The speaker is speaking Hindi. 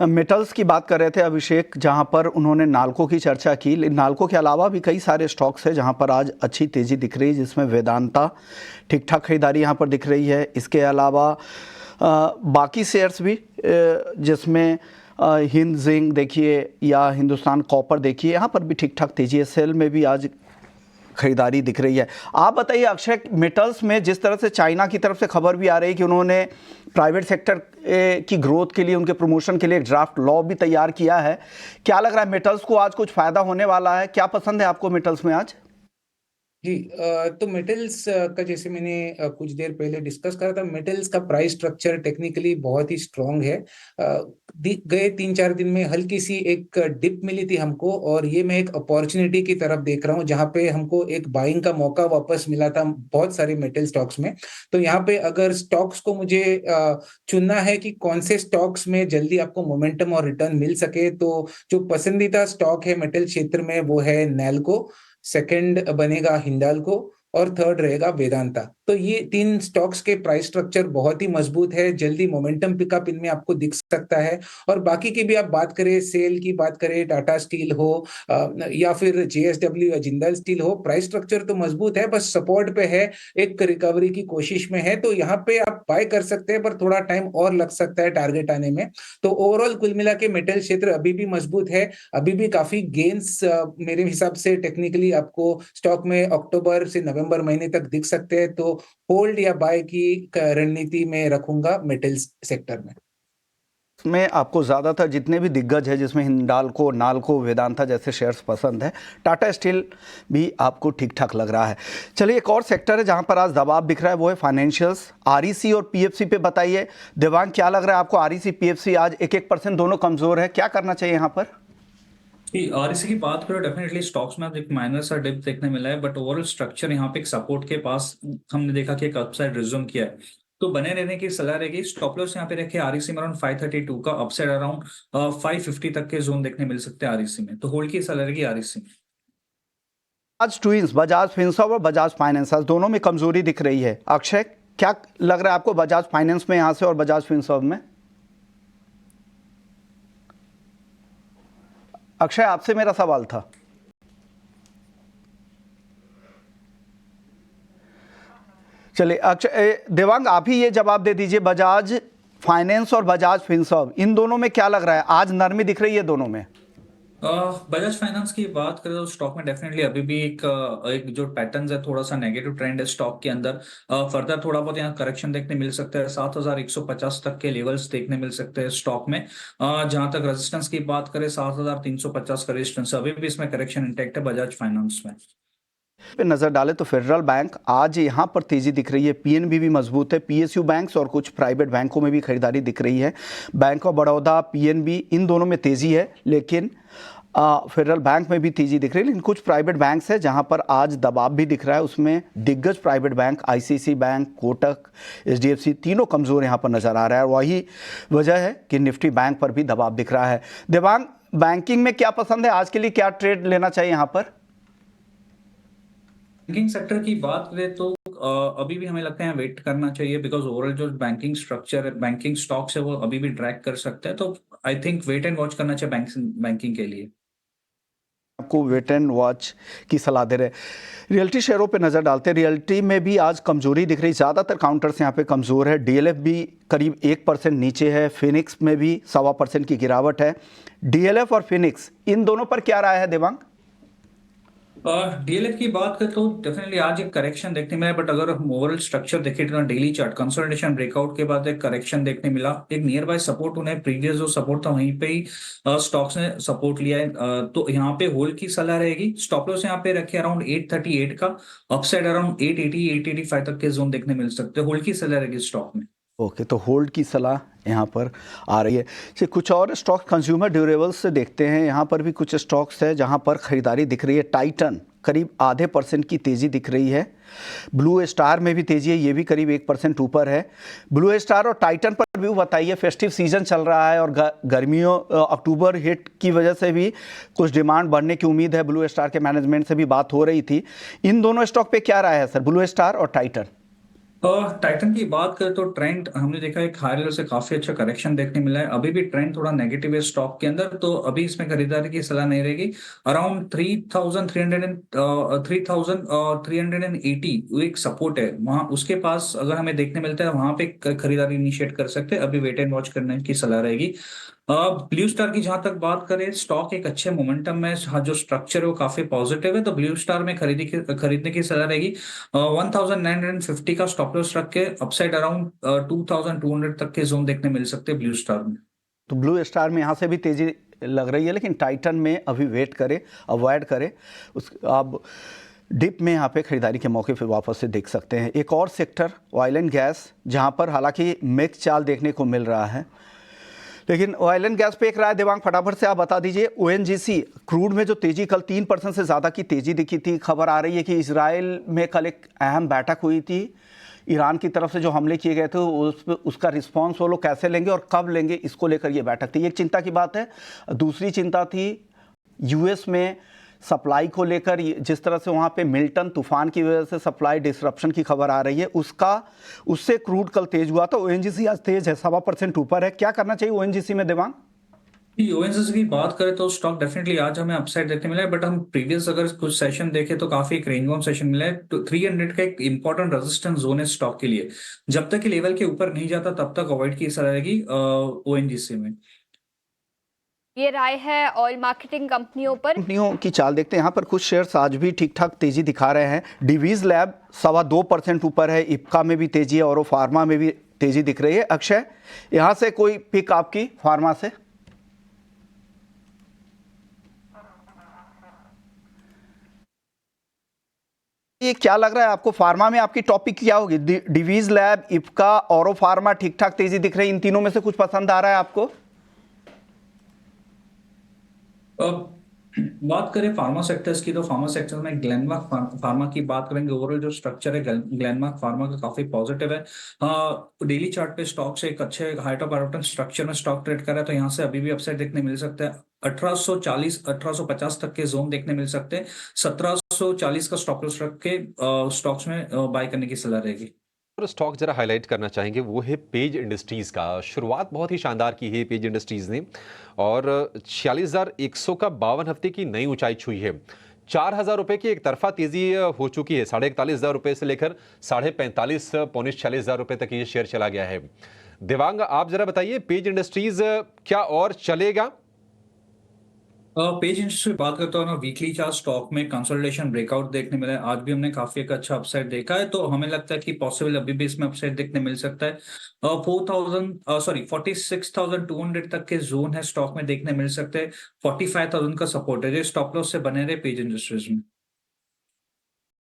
मेटल्स की बात कर रहे थे अभिषेक, जहां पर उन्होंने नाल्को की चर्चा की। नाल्को के अलावा भी कई सारे स्टॉक्स हैं जहां पर आज अच्छी तेज़ी दिख रही है, जिसमें वेदांता ठीक ठाक खरीदारी यहां पर दिख रही है। इसके अलावा बाकी शेयर्स भी जिसमें हिंद जिंक देखिए या हिंदुस्तान कॉपर देखिए, यहाँ पर भी ठीक ठाक तेज़ी है। सेल में भी आज खरीदारी दिख रही है। आप बताइए अक्षय, मेटल्स में जिस तरह से चाइना की तरफ से खबर भी आ रही है कि उन्होंने प्राइवेट सेक्टर की ग्रोथ के लिए, उनके प्रमोशन के लिए एक ड्राफ्ट लॉ भी तैयार किया है, क्या लग रहा है मेटल्स को आज कुछ फायदा होने वाला है? क्या पसंद है आपको मेटल्स में आज? जी। तो मेटल्स का जैसे मैंने कुछ देर पहले डिस्कस करा था, मेटल्स का प्राइस स्ट्रक्चर टेक्निकली बहुत ही स्ट्रांग है। गए 3-4 दिन में हल्की सी एक डिप मिली थी हमको, और ये मैं एक अपॉर्चुनिटी की तरफ देख रहा हूँ जहाँ पे हमको एक बाइंग का मौका वापस मिला था बहुत सारे मेटल स्टॉक्स में। तो यहाँ पे अगर स्टॉक्स को मुझे चुनना है कि कौन से स्टॉक्स में जल्दी आपको मोमेंटम और रिटर्न मिल सके, तो जो पसंदीदा स्टॉक है मेटल क्षेत्र में वो है नैल्को, सेकंड बनेगा हिंडाल्को, और थर्ड रहेगा वेदांता। तो ये 3 स्टॉक्स के प्राइस स्ट्रक्चर बहुत ही मजबूत है, जल्दी मोमेंटम पिकअप इनमें आपको दिख सकता है। और बाकी की भी आप बात करें, सेल की बात करें, टाटा स्टील हो या फिर जेएसडब्ल्यू या जिंदल स्टील हो, प्राइस स्ट्रक्चर तो मजबूत है, बस सपोर्ट पे है, एक रिकवरी की कोशिश में है। तो यहाँ पे आप बाय कर सकते हैं, पर थोड़ा टाइम और लग सकता है टारगेट आने में। तो ओवरऑल कुल मिला के मेटल क्षेत्र अभी भी मजबूत है, अभी भी काफी गेन्स मेरे हिसाब से टेक्निकली आपको स्टॉक में अक्टूबर से नवंबर महीने तक दिख सकते हैं। तो होल्ड या बाय की रणनीति में रखूंगा मेटल्स सेक्टर में। में आपको ज़्यादातर जितने भी दिग्गज है, जिसमें हिंडाल्को, नाल्को, वेदांता जैसे शेयर्स पसंद है। टाटा स्टील भी आपको ठीक ठाक लग रहा है। चलिए, एक और सेक्टर है जहां पर आज दबाव दिख रहा है, वो है फाइनेंशियल्स। आरईसी और पीएफसी पे बताइए देवांग, क्या लग रहा है आपको? आरईसी पीएफसी आज 1-1% दोनों कमजोर है, क्या करना चाहिए यहाँ पर? और इसी की बात करो, डेफिनेटली स्टॉक्स में अब एक माइनर सा डिप देखने मिला है, बट ओवरऑल स्ट्रक्चर यहाँ पे एक सपोर्ट के पास हमने देखा कि एक अपसाइड रिज्यूम किया है, तो बने रहने की सलाह रहेगी। स्टॉप लॉस यहाँ पे रखे आरईसी में अराउंड 532 का, अपसाइड अराउंड 550 तक के जोन देखने मिल सकते हैं आरईसी में, तो होल्ड की सलाह रहेगी आरईसी में। आज ट्विंस बजाज फिनसर्व और बजाज फाइनेंस आज दोनों में कमजोरी दिख रही है। अक्षय, क्या लग रहा है आपको बजाज फाइनेंस में यहां से और बजाज फिनसर्व में? अक्षय, आपसे मेरा सवाल था। चलिए अक्षय, देवांग आप ही ये जवाब दे दीजिए, बजाज फाइनेंस और बजाज फिनसर्व इन दोनों में क्या लग रहा है? आज नरमी दिख रही है दोनों में। बजाज फाइनेंस की बात करें तो स्टॉक में डेफिनेटली अभी भी एक जो पैटर्न है, थोड़ा सा नेगेटिव ट्रेंड है स्टॉक के अंदर। फर्दर थोड़ा बहुत यहाँ करेक्शन देखने मिल सकता है, 7,150 तक के लेवल्स देखने मिल सकते हैं स्टॉक में। जहां तक रेजिस्टेंस की बात करें, 7,350 का रेजिस्टेंस, अभी भी इसमें करेक्शन इंटैक्ट है बजाज फाइनेंस में। पे नजर डालें तो फेडरल बैंक आज यहां पर तेजी दिख रही है, पीएनबी भी मजबूत है, पीएसयू बैंक्स और कुछ प्राइवेट बैंकों में भी खरीदारी दिख रही है। बैंक ऑफ बड़ौदा, पीएनबी, इन दोनों में तेजी है, लेकिन फेडरल बैंक में भी तेजी दिख रही है। लेकिन कुछ प्राइवेट बैंक्स है जहां पर आज दबाव भी दिख रहा है, उसमें दिग्गज private bank ICICI bank, Kotak, HDFC तीनों कमजोर यहां पर नजर आ रहा है, और वही वजह है कि निफ्टी बैंक पर भी दबाव दिख रहा है। देवांग, बैंकिंग में क्या पसंद है आज के लिए, क्या ट्रेड लेना चाहिए यहां पर? बैंकिंग सेक्टर की बात करें तो अभी भी हमें लगता है वेट करना चाहिए, बिकॉज ओवरऑल जो बैंकिंग स्ट्रक्चर है, बैंकिंग स्टॉक्स है, वो अभी भी ड्रैग कर सकते हैं। तो I think wait and watch करना चाहिए बैंकिंग के लिए। आपको वेट एंड वॉच की सलाह दे रहे हैं। रियल्टी शेयरों पे नज़र डालते हैं, रियल्टी में भी आज कमजोरी दिख रही, ज़्यादातर काउंटर्स यहाँ पे कमज़ोर है। डीएलएफ भी करीब 1% नीचे है, फिनिक्स में भी 1.25% की गिरावट है। डीएलएफ और फिनिक्स इन दोनों पर क्या राय है देवांग? डीएलएफ की बात करें तो डेफिनेटली आज एक करेक्शन देखने मिला, बट अगर हम ओवरऑल स्ट्रक्चर देखें तो डेली चार्ट कंसोलिडेशन ब्रेकआउट के बाद एक करेक्शन देखने मिला, एक नियर बाय सपोर्ट उन्हें, प्रीवियस जो सपोर्ट था वहीं पे ही स्टॉक्स ने सपोर्ट लिया है। तो यहाँ पे होल्ड की सलाह रहेगी। स्टॉप लॉस यहाँ पे रखे अराउंड 838 का, अपसाइड अराउंड 880 885 तक के जोन देखने मिल सकते हैं। होल्ड की सलाह रहेगी स्टॉक में। ओके, तो होल्ड की सलाह यहाँ पर आ रही है। चलिए, कुछ और स्टॉक कंज्यूमर ड्यूरेबल्स से देखते हैं। यहाँ पर भी कुछ स्टॉक्स है जहाँ पर खरीदारी दिख रही है। टाइटन करीब 0.5% की तेज़ी दिख रही है। ब्लू स्टार में भी तेज़ी है, ये भी करीब 1% ऊपर है। ब्लू स्टार और टाइटन पर भी बताइए, फेस्टिव सीजन चल रहा है और गर्मियों अक्टूबर हिट की वजह से भी कुछ डिमांड बढ़ने की उम्मीद है। ब्लू स्टार के मैनेजमेंट से भी बात हो रही थी। इन दोनों स्टॉक पे क्या राय है सर, ब्लू स्टार और टाइटन? टाइटन की बात करें तो ट्रेंड हमने देखा एक हाई लेवल से काफी अच्छा करेक्शन देखने मिला है। अभी भी ट्रेंड थोड़ा नेगेटिव है स्टॉक के अंदर, तो अभी इसमें खरीदारी की सलाह नहीं रहेगी। अराउंड 3,380 वो एक सपोर्ट है वहां, उसके पास अगर हमें देखने मिलता है वहां पे खरीदारी इनिशिएट कर सकते हैं। अभी वेट एंड वॉच करने की सलाह रहेगी। ब्लू स्टार की जहां तक बात करें, स्टॉक एक अच्छे मोमेंटम में, जो स्ट्रक्चर है वो काफी पॉजिटिव है, तो ब्लू स्टार में खरीदने की सलाह रहेगी। 1950 का स्टॉप लॉस रख के अपसाइड अराउंड 2200 तक के जोन देखने मिल सकते हैं ब्लू स्टार में। तो ब्लू स्टार में यहाँ से भी तेजी लग रही है, लेकिन टाइटन में अभी वेट करें, अवॉइड करें। उस अब डिप में यहाँ पे खरीदारी के मौके पे वापस से देख सकते हैं। एक और सेक्टर ऑयल एंड गैस, जहाँ पर हालांकि मिक्स चाल देखने को मिल रहा है, लेकिन ऑयल एंड गैस पे एक राय देवांग फटाफट से आप बता दीजिए। ओएनजीसी क्रूड में जो तेजी कल 3% से ज़्यादा की तेजी दिखी थी, खबर आ रही है कि इजराइल में कल एक अहम बैठक हुई थी, ईरान की तरफ से जो हमले किए गए थे उसका रिस्पांस वो लोग कैसे लेंगे और कब लेंगे, इसको लेकर ये बैठक थी। एक चिंता की बात है। दूसरी चिंता थी यूएस में सप्लाई को लेकर, जिस तरह से वहाँ पे मिल्टन तूफान की वजह से सप्लाई डिसरप्शन की खबर आ रही है, उससे क्रूड कल तेज हुआ। तो ओएनजीसी आज तेज है, 1.25% ऊपर है। क्या करना चाहिए ओएनजीसी में देवांग? ओएनजीसी की बात करें तो स्टॉक डेफिनेटली आज हमें अपसाइड देखने मिला है, बट हम प्रीवियस अगर कुछ सेशन देखें तो काफी एक रेंज बाउंड सेशन मिला है। तो 300 का एक इंपॉर्टेंट रेजिस्टेंस जोन है स्टॉक के लिए। जब तक कि लेवल के ऊपर नहीं जाता तब तक अवॉइड की सलाह रहेगी ओएनजीसी में। ये राय है ऑयल मार्केटिंग कंपनियों पर। कंपनियों की चाल देखते हैं। यहाँ पर कुछ शेयर्स आज भी ठीक ठाक तेजी दिखा रहे हैं। डिवीज लैब 2.25% ऊपर है, इप्का में भी तेजी है और फार्मा में भी तेजी दिख रही है। अक्षय, यहाँ से कोई पिक आपकी फार्मा से? ये क्या लग रहा है आपको, फार्मा में आपकी टॉपिक क्या होगी? डिवीज लैब, इप्का, और फार्मा ठीक ठाक तेजी दिख रही है। इन तीनों में से कुछ पसंद आ रहा है आपको? बात करें फार्मा सेक्टर्स की, तो फार्मा सेक्टर में ग्लेनमार्क फार्मा की बात करेंगे। ओवरऑल जो स्ट्रक्चर है ग्लेनमार्क फार्मा का काफी पॉजिटिव है। डेली चार्ट पे स्टॉक से एक अच्छे हाइट ऑफ पैटर्न स्ट्रक्चर में स्टॉक ट्रेड कर रहा है, तो यहाँ से अभी भी अपसाइड देखने मिल सकता है। 1840 1850 तक के जोन देखने मिल सकते हैं। 1740 का स्टॉप लॉस रख के स्टॉक्स में बाय करने की सलाह रहेगी। और स्टॉक जरा हाईलाइट करना चाहेंगे वो है पेज इंडस्ट्रीज का। शुरुआत बहुत ही शानदार की है पेज इंडस्ट्रीज ने, और 46,100 का 52 हफ्ते की नई ऊंचाई छुई है। 4,000 रुपए की एक तरफा तेजी हो चुकी है। 41,500 रुपए से लेकर 45,500 पौने 46,000 रुपए तक ये शेयर चला गया है। देवांग, आप जरा बताइए पेज इंडस्ट्रीज क्या और चलेगा? पेज इंडस्ट्री बात करते हो ना, वीकली चार्ट स्टॉक में कंसोलिडेशन ब्रेकआउट देखने मिला है। आज भी हमने काफी एक अच्छा अपसाइड देखा है, तो हमें लगता है कि पॉसिबल अभी भी इसमें अपसाइड देखने मिल सकता है। 46,200 तक के जोन है स्टॉक में देखने मिल सकते हैं। 45,000 का सपोर्ट है जो स्टॉप लॉस से बने रहे पेज इंडस्ट्रीज में।